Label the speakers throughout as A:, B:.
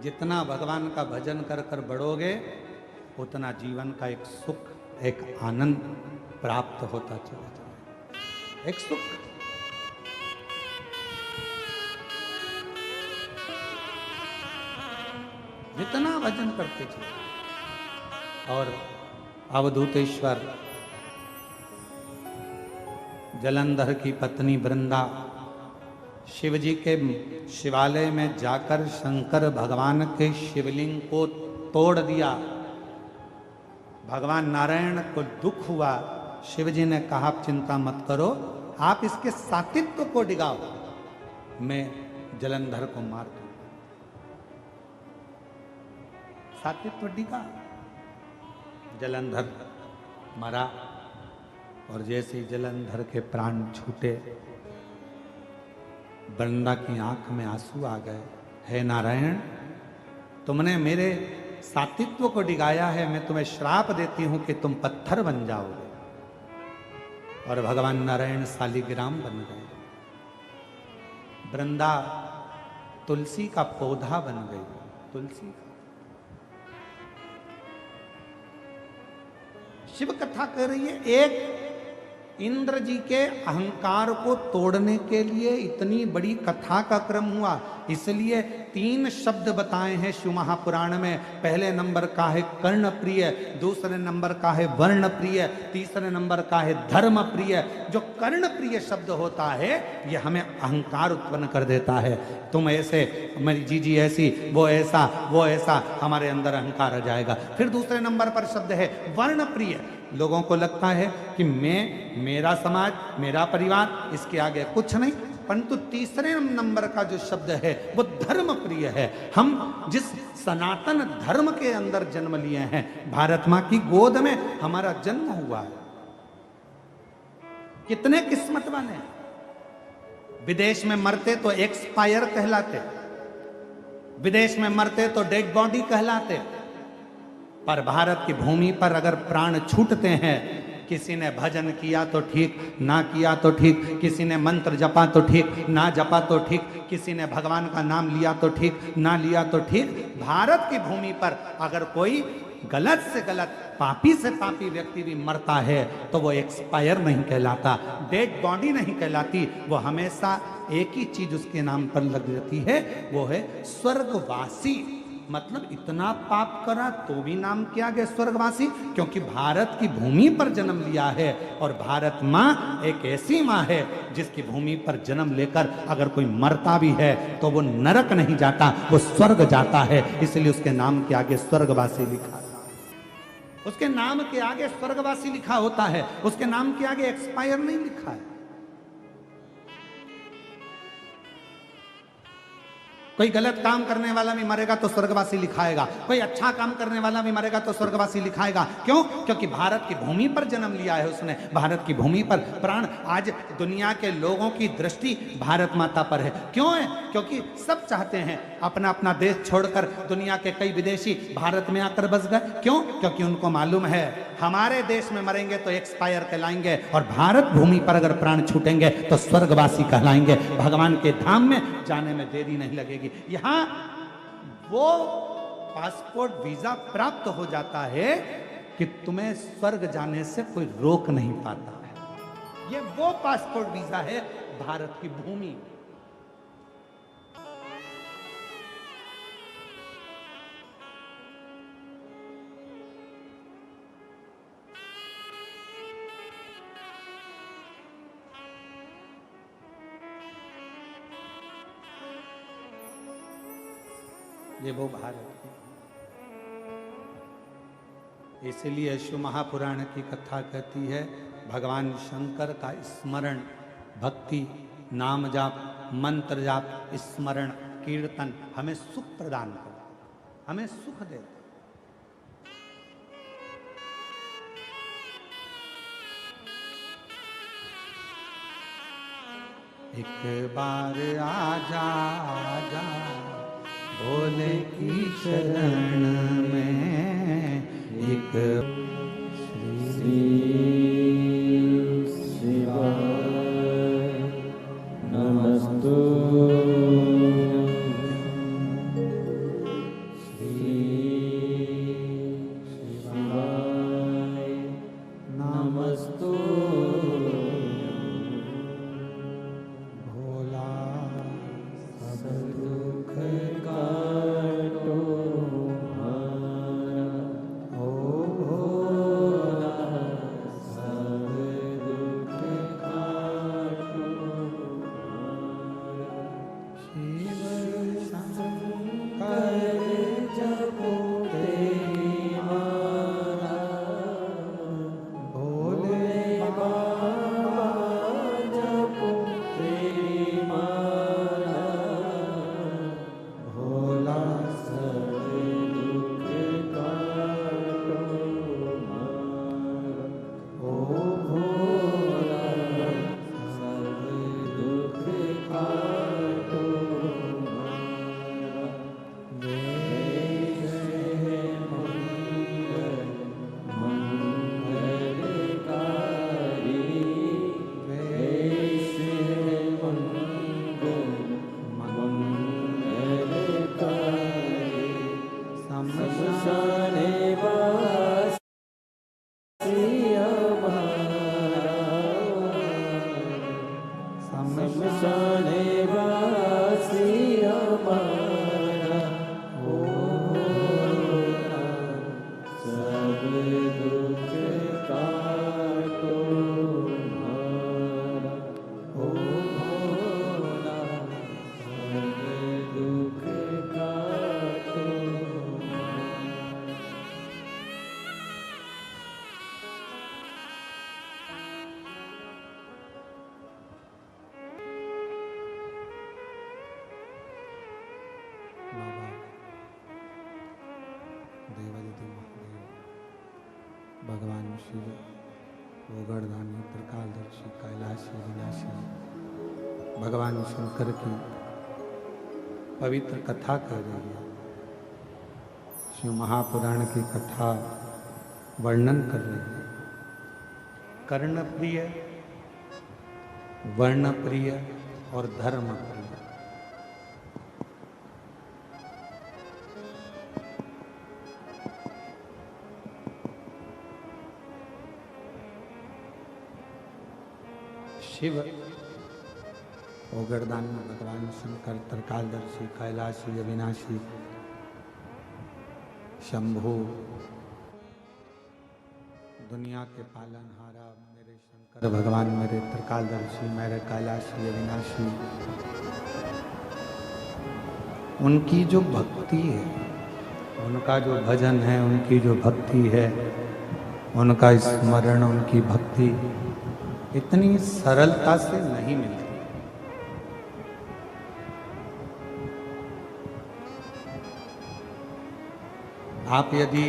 A: जितना भगवान का भजन कर कर बढ़ोगे उतना जीवन का एक सुख, एक आनंद प्राप्त होता चला जाए, एक सुख। जितना भजन करते चले। और अवधूतेश्वर जलंधर की पत्नी वृंदा शिव जी के शिवालय में जाकर शंकर भगवान के शिवलिंग को तोड़ दिया। भगवान नारायण को दुख हुआ। शिव जी ने कहा आप चिंता मत करो, आप इसके सातित्व को डिगाओ, मैं जलंधर को मार दूं। सातित्व डिगा, जलंधर मरा। और जैसे ही जलंधर के प्राण छूटे, वृंदा की आंख में आंसू आ गए। हे नारायण, तुमने मेरे सातित्व को डिगाया है, मैं तुम्हें श्राप देती हूं कि तुम पत्थर बन जाओगे। और भगवान नारायण शालिग्राम बन गए। वृंदा तुलसी का पौधा बन गई। तुलसी शिव कथा कह रही है, एक इंद्र जी के अहंकार को तोड़ने के लिए इतनी बड़ी कथा का क्रम हुआ। इसलिए 3 शब्द बताए हैं शिव महापुराण में। पहले नंबर का है कर्ण प्रिय, दूसरे नंबर का है वर्ण प्रिय, तीसरे नंबर का है धर्म प्रिय। जो कर्ण प्रिय शब्द होता है यह हमें अहंकार उत्पन्न कर देता है। तुम ऐसे, मेरी जीजी ऐसी, वो ऐसा, वो ऐसा, हमारे अंदर अहंकार आ जाएगा। फिर दूसरे नंबर पर शब्द है वर्ण प्रिय। लोगों को लगता है कि मैं, मेरा समाज, मेरा परिवार, इसके आगे कुछ नहीं। परंतु तीसरे नंबर का जो शब्द है वो धर्म प्रिय है। हम जिस सनातन धर्म के अंदर जन्म लिए हैं, भारत मां की गोद में हमारा जन्म हुआ है, कितने किस्मत वाले हैं। विदेश में मरते तो एक्सपायर कहलाते, विदेश में मरते तो डेड बॉडी कहलाते। पर भारत की भूमि पर अगर प्राण छूटते हैं, किसी ने भजन किया तो ठीक, ना किया तो ठीक, किसी ने मंत्र जपा तो ठीक, ना जपा तो ठीक, किसी ने भगवान का नाम लिया तो ठीक, ना लिया तो ठीक, भारत की भूमि पर अगर कोई गलत से गलत, पापी से पापी व्यक्ति भी मरता है तो वो एक्सपायर नहीं कहलाता, डेड बॉडी नहीं कहलाती। वो हमेशा एक ही चीज उसके नाम पर लग जाती है, वो है स्वर्गवासी। मतलब इतना पाप करा तो भी नाम किया गया स्वर्गवासी, क्योंकि भारत की भूमि पर जन्म लिया है। और भारत माँ एक ऐसी माँ है जिसकी भूमि पर जन्म लेकर अगर कोई मरता भी है तो वो नरक नहीं जाता, वो स्वर्ग जाता है। इसलिए उसके नाम के आगे स्वर्गवासी लिखा है। उसके नाम के आगे स्वर्गवासी लिखा होता है, उसके नाम के आगे एक्सपायर नहीं लिखा है। कोई गलत काम करने वाला भी मरेगा तो स्वर्गवासी लिखाएगा, कोई अच्छा काम करने वाला भी मरेगा तो स्वर्गवासी लिखाएगा। क्यों? क्योंकि भारत की भूमि पर जन्म लिया है उसने, भारत की भूमि पर प्राण। आज दुनिया के लोगों की दृष्टि भारत माता पर है। क्यों है? क्योंकि सब चाहते हैं अपना अपना देश छोड़कर, दुनिया के कई विदेशी भारत में आकर बस गए। क्यों? क्योंकि उनको मालूम है हमारे देश में मरेंगे तो एक्सपायर कहलाएंगे, और भारत भूमि पर अगर प्राण छूटेंगे तो स्वर्गवासी कहलाएंगे। भगवान के धाम में जाने में देरी नहीं लगेगी। यहां वो पासपोर्ट वीजा प्राप्त हो जाता है कि तुम्हें स्वर्ग जाने से कोई रोक नहीं पाता है। ये वो पासपोर्ट वीजा है भारत की भूमि। ये वो भारत की। इसलिए शिव महापुराण की कथा कहती है, भगवान शंकर का स्मरण, भक्ति, नाम जाप, मंत्र जाप, स्मरण, कीर्तन हमें सुख प्रदान करता, हमें सुख देता। एक बार आजा आजा भोले की शरण में, एक
B: श्री शिवाय नमस्तु।
A: भगवान शिव गोगर्धानी त्रिकालदर्शी कैलाशी विनाशी भगवान शंकर की पवित्र कथा कर रही है। शिव महापुराण की कथा वर्णन कर रही है। कर्ण प्रिय, वर्ण प्रिय और धर्म प्रिय। शिव गोगर्धानी भगवान शंकर त्रिकालदर्शी कैलाशी अविनाशी शंभु दुनिया के पालनहारा मेरे शंकर भगवान, मेरे त्रिकालदर्शी, मेरे कैलाशी अविनाशी, उनकी जो भक्ति है, उनका जो भजन है, उनकी जो भक्ति है, उनका स्मरण, उनकी भक्ति इतनी सरलता से नहीं मिलती। आप यदि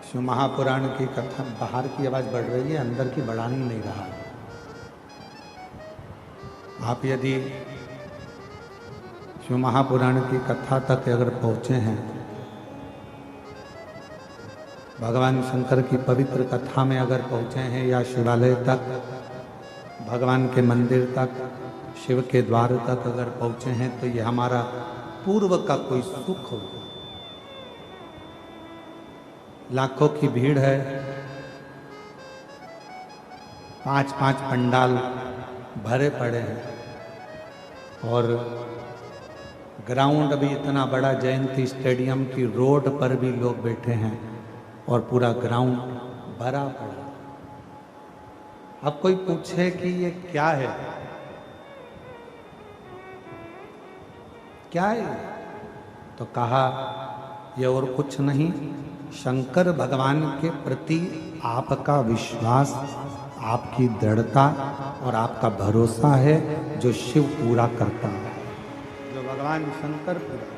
A: शिव महापुराण की कथा, बाहर की आवाज बढ़ रही है, अंदर की बढ़ा नहीं रहा। आप यदि शिव महापुराण की कथा तक अगर पहुंचे हैं, भगवान शंकर की पवित्र कथा में अगर पहुंचे हैं, या शिवालय तक, भगवान के मंदिर तक, शिव के द्वार तक अगर पहुंचे हैं, तो ये हमारा पूर्व का कोई सुख होगा। लाखों की भीड़ है, 5-5 पंडाल भरे पड़े हैं और ग्राउंड भी इतना बड़ा, जयंती स्टेडियम की रोड पर भी लोग बैठे हैं और पूरा ग्राउंड भरा पड़ा। अब कोई पूछे कि ये क्या है, क्या है, तो कहा ये और कुछ नहीं, शंकर भगवान के प्रति आपका विश्वास, आपकी दृढ़ता और आपका भरोसा है, जो शिव पूरा करता है, जो भगवान शंकर पूरा।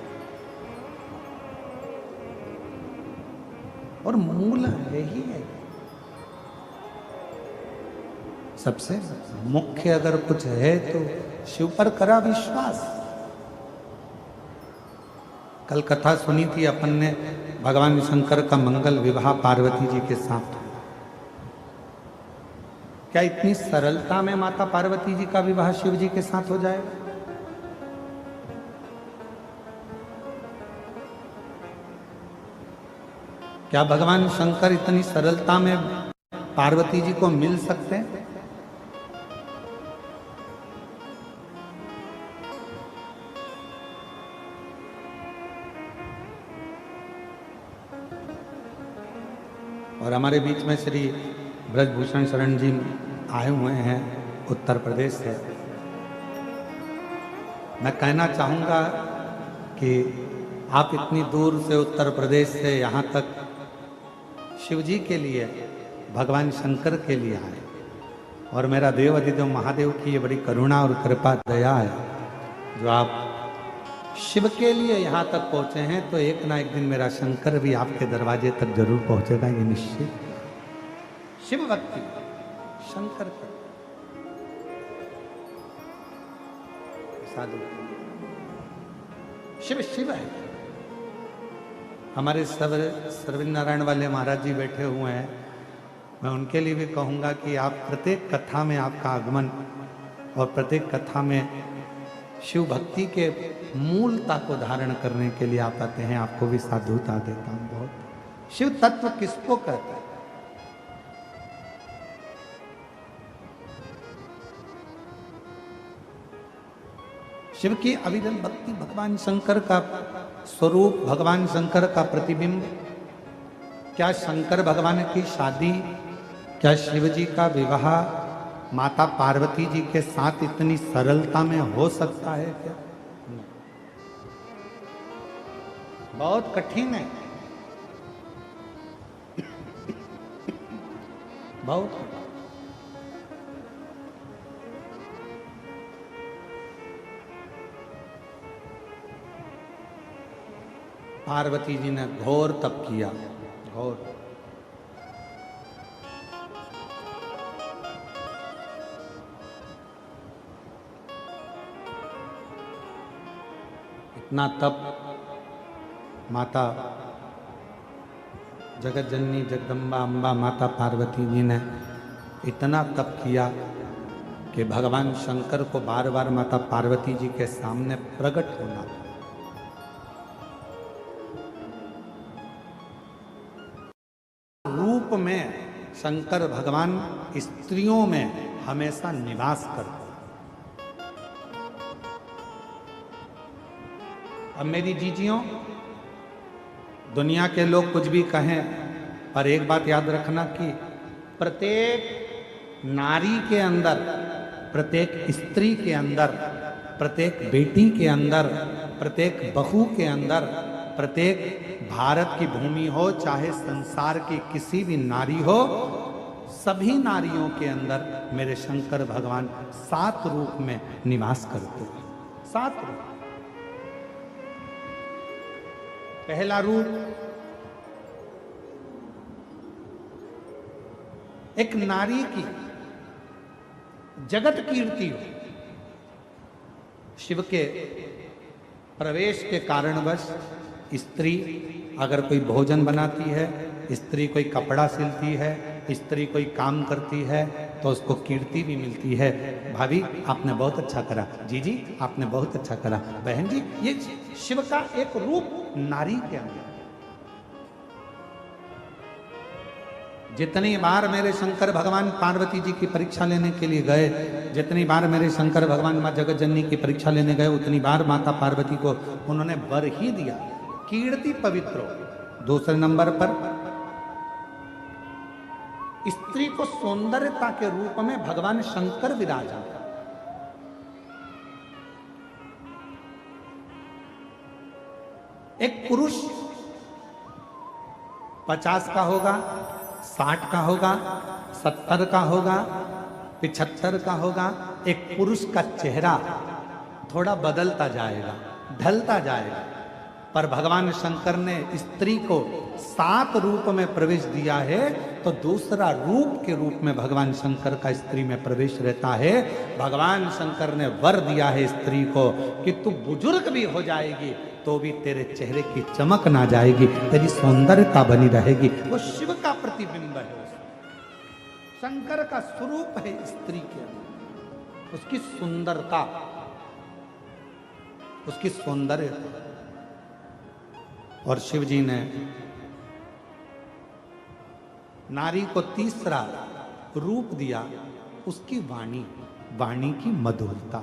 A: और मूल यही है, सबसे मुख्य अगर कुछ है तो शिव पर करा विश्वास। कल कथा सुनी थी अपन ने, भगवान शंकर का मंगल विवाह पार्वती जी के साथ। क्या इतनी सरलता में माता पार्वती जी का विवाह शिव जी के साथ हो जाएगा? क्या भगवान शंकर इतनी सरलता में पार्वती जी को मिल सकते हैं? और हमारे बीच में श्री ब्रजभूषण शरण जी आए हुए हैं उत्तर प्रदेश से। मैं कहना चाहूँगा कि आप इतनी दूर से उत्तर प्रदेश से यहाँ तक शिव जी के लिए, भगवान शंकर के लिए आए, और मेरा देव अधिदेव महादेव की ये बड़ी करुणा और कृपा दया है, जो आप शिव के लिए यहाँ तक पहुँचे हैं। तो एक ना एक दिन मेरा शंकर भी आपके दरवाजे तक जरूर पहुँचेगा, ये निश्चित। शिव भक्ति शंकर की साधु, शिव शिव है। हमारे सर्विन नारायण वाले महाराज जी बैठे हुए हैं, मैं उनके लिए भी कहूँगा कि आप प्रत्येक कथा में आपका आगमन और प्रत्येक कथा में शिव भक्ति के मूलता को धारण करने के लिए आप आते हैं। आपको भी साधुता देता हूँ बहुत। शिव तत्व किसको कहते हैं? शिव की अविरल भक्ति, भगवान शंकर का स्वरूप, भगवान शंकर का प्रतिबिंब। क्या शंकर भगवान की शादी, क्या शिव जी का विवाह माता पार्वती जी के साथ इतनी सरलता में हो सकता है क्या? बहुत कठिन है, बहुत। पार्वती जी ने घोर तप किया, घोर। इतना तप माता जगत जननी जगदम्बा अम्बा माता पार्वती जी ने इतना तप किया कि भगवान शंकर को बार बार माता पार्वती जी के सामने प्रकट होना था। रूप में शंकर भगवान स्त्रियों में हमेशा निवास करते। अब मेरी जीजियों, दुनिया के लोग कुछ भी कहें, पर एक बात याद रखना कि प्रत्येक नारी के अंदर, प्रत्येक स्त्री के अंदर, प्रत्येक बेटी के अंदर, प्रत्येक बहू के अंदर, प्रत्येक भारत की भूमि हो चाहे संसार की किसी भी नारी हो, सभी नारियों के अंदर मेरे शंकर भगवान 7 रूप में निवास करते हैं। 7 रूप। पहला रूप एक नारी की जगत कीर्ति हो। शिव के प्रवेश के कारणवश स्त्री अगर कोई भोजन बनाती है, स्त्री कोई कपड़ा सिलती है, स्त्री कोई काम करती है, तो उसको कीर्ति भी मिलती है। भाभी आपने बहुत अच्छा करा, जी आपने बहुत अच्छा करा, बहन जी ये शिव का एक रूप नारी के अंदर। जितनी बार मेरे शंकर भगवान पार्वती जी की परीक्षा लेने के लिए गए, जितनी बार मेरे शंकर भगवान मां जगत जननी की परीक्षा लेने गए, उतनी बार माता पार्वती को उन्होंने वर ही दिया, कीर्ति पवित्र हो। दूसरे नंबर पर स्त्री को सौंदर्यता के रूप में भगवान शंकर विराजा। एक पुरुष 50 का होगा, 60 का होगा, 70 का होगा, 75 का होगा। एक पुरुष का चेहरा थोड़ा बदलता जाएगा, ढलता जाएगा, पर भगवान शंकर ने स्त्री को 7 रूप में प्रवेश दिया है, तो दूसरा रूप के रूप में भगवान शंकर का स्त्री में प्रवेश रहता है। भगवान शंकर ने वर दिया है स्त्री को कि तू बुजुर्ग भी हो जाएगी तो भी तेरे चेहरे की चमक ना जाएगी, तेरी सौंदर्यता बनी रहेगी। वो शिव का प्रतिबिंब है, शंकर का स्वरूप है स्त्री के अंदर, उसकी सुंदरता, उसकी सौंदर्यता। और शिव जी ने नारी को तीसरा रूप दिया, उसकी वाणी, वाणी की मधुरता।